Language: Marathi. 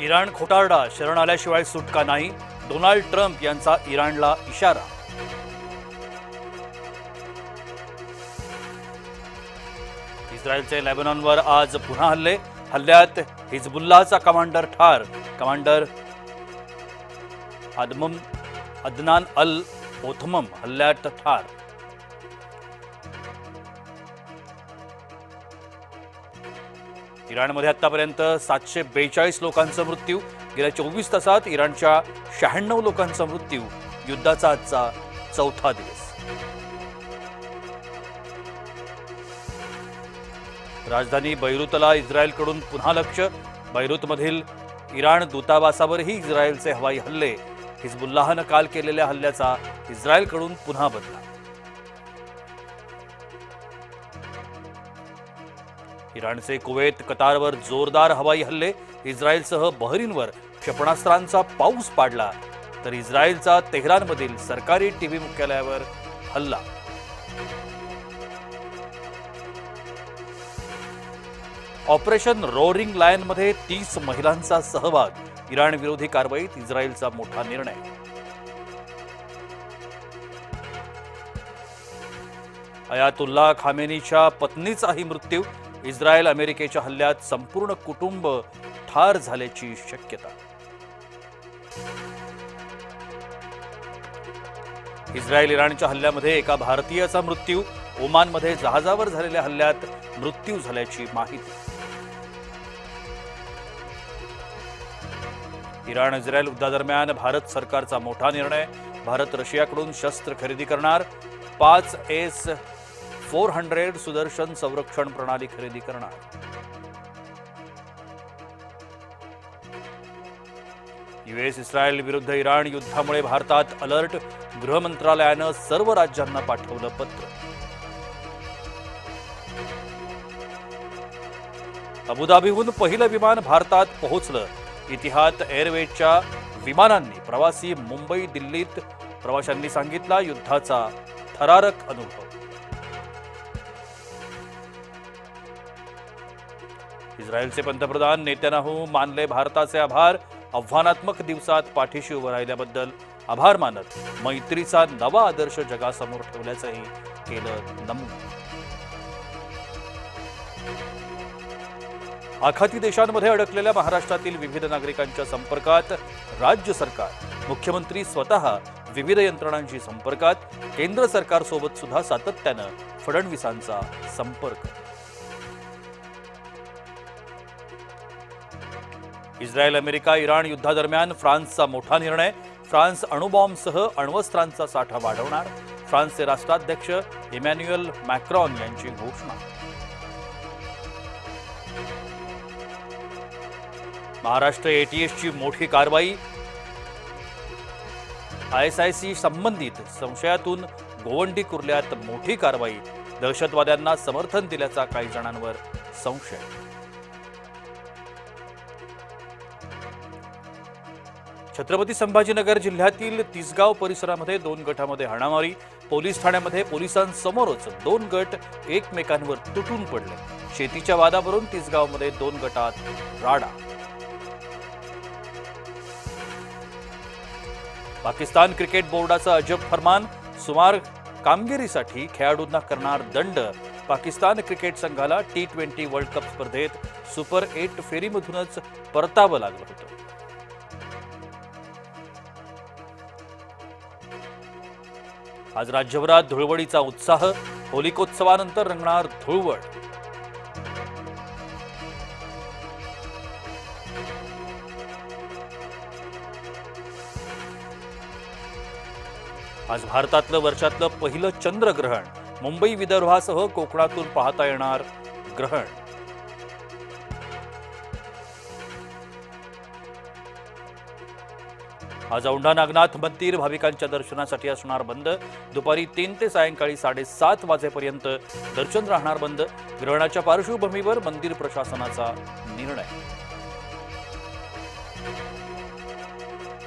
इराण खोटारडा, शरण आल्याशिवाय सुटका नाही, डोनाल्ड ट्रम्प यांचा इराणला इशारा. इस्रायलचे लेबनॉनवर आज पुन्हा हल्ले. हल्ल्यात हिजबुल्लाहचा कमांडर ठार. कमांडर अदनान अल ओथमम हल्ल्यात ठार. इराणमध्ये आतापर्यंत 742 लोकांचा मृत्यू. गेल्या 24 तासात इराणच्या 96 लोकांचा मृत्यू. युद्धाचा आजचा चौथा दिवस. राजधानी बैरूतला इस्रायलकडून पुन्हा लक्ष्य. बैरूतमधील इराण दूतावासावरही इस्रायलचे हवाई हल्ले. हिजबुल्लाहनं काल केलेल्या हल्ल्याचा इस्रायलकडून पुन्हा बदला. इराणचे कुवेत, कतारवर जोरदार हवाई हल्ले. इस्रायलसह बहरीनवर क्षेपणास्त्रांचा पाऊस पाडला. तर इस्रायलचा तेहरानमधील सरकारी टीव्ही मुख्यालयावर हल्ला. ऑपरेशन रोअरिंग लायनमध्ये 30 महिलांचा सहभाग. इराण विरोधी कारवाईत इस्रायलचा मोठा निर्णय. अयातुल्ला खामेनीच्या पत्नीचाही मृत्यू. इस्रायल अमेरिकेच्या हल्ल्यात संपूर्ण कुटुंब ठार झाल्याची शक्यता. इस्रायल इराणच्या हल्ल्यामध्ये एका भारतीयाचा मृत्यू. ओमानमध्ये जहाजावर झालेल्या हल्ल्यात मृत्यू झाल्याची माहिती. इराण इस्रायल युद्धादरम्यान भारत सरकारचा मोठा निर्णय. भारत रशियाकडून शस्त्र खरेदी करणार. 5 S-400 सुदर्शन संरक्षण प्रणाली खरेदी करणार. यूएस इस्रायल विरुद्ध इराण युद्धामुळे भारतात अलर्ट. गृह मंत्रालयानं सर्व राज्यांना पाठवलं पत्र. अबुधाबीहून पहिलं विमान भारतात पोहोचलं. इतिहाद एअरवेजच्या विमानांनी प्रवासी मुंबई दिल्लीत प्रवाशांनी सांगितला युद्धाचा थरारक अनुभव. इस्रायलचे पंतप्रधान नेत्यानाहू मानले भारताचे आभार. आव्हानात्मक दिवसात पाठीशी उभं राहिल्याबद्दल आभार मानत मैत्रीचा नवा आदर्श जगासमोर ठेवल्याचंही केलं नमूद. आखाती देशांमध्ये अडकलेल्या महाराष्ट्रातील विविध नागरिकांच्या संपर्कात राज्य सरकार. मुख्यमंत्री स्वतः विविध यंत्रणांशी संपर्कात. केंद्र सरकारसोबत सुद्धा सातत्यानं फडणवीसांचा संपर्क. इस्रायल अमेरिका इराण युद्धादरम्यान फ्रान्सचा मोठा निर्णय. फ्रान्स अणुबॉम्बसह अण्वस्त्रांचा साठा वाढवणार. फ्रान्सचे राष्ट्राध्यक्ष इमॅन्युएल मॅक्रॉन यांची घोषणा. महाराष्ट्र एटीएसची मोठी कारवाई. ISIC संबंधित संशयातून गोवंडी कुर्ल्यात मोठी कारवाई. दहशतवाद्यांना समर्थन दिल्याचा काही जणांवर संशय. छत्रपती संभाजीनगर जिल्ह्यातील तिसगाव परिसरामध्ये 2 गटामध्ये हाणामारी. पोलीस ठाण्यामध्ये पोलिसांसमोरच 2 गट एकमेकांवर तुटून पडले. शेतीच्या वादावरून तिसगावमध्ये 2 गटात राडा. पाकिस्तान क्रिकेट बोर्डाचा अजब फरमान. सुमार कामगिरीसाठी खेळाडूंना करणार दंड. पाकिस्तान क्रिकेट संघाला T20 वर्ल्ड कप स्पर्धेत सुपर 8 फेरीमधूनच परतावं लागलं होतं. आज राज्यभरात धुळवडीचा उत्साह. होलिकोत्सवानंतर रंगणार धुळवड. आज भारतातलं वर्षातलं पहिलं चंद्रग्रहण. मुंबई विदर्भासह कोकणातून पाहता येणार ग्रहण. आज औंढा नागनाथ मंदिर भाविकांच्या दर्शनासाठी असणार बंद. दुपारी 3 ते सायंकाळी 7:30 वाजेपर्यंत दर्शन राहणार बंद. ग्रहणाच्या पार्श्वभूमीवर मंदिर प्रशासनाचा निर्णय.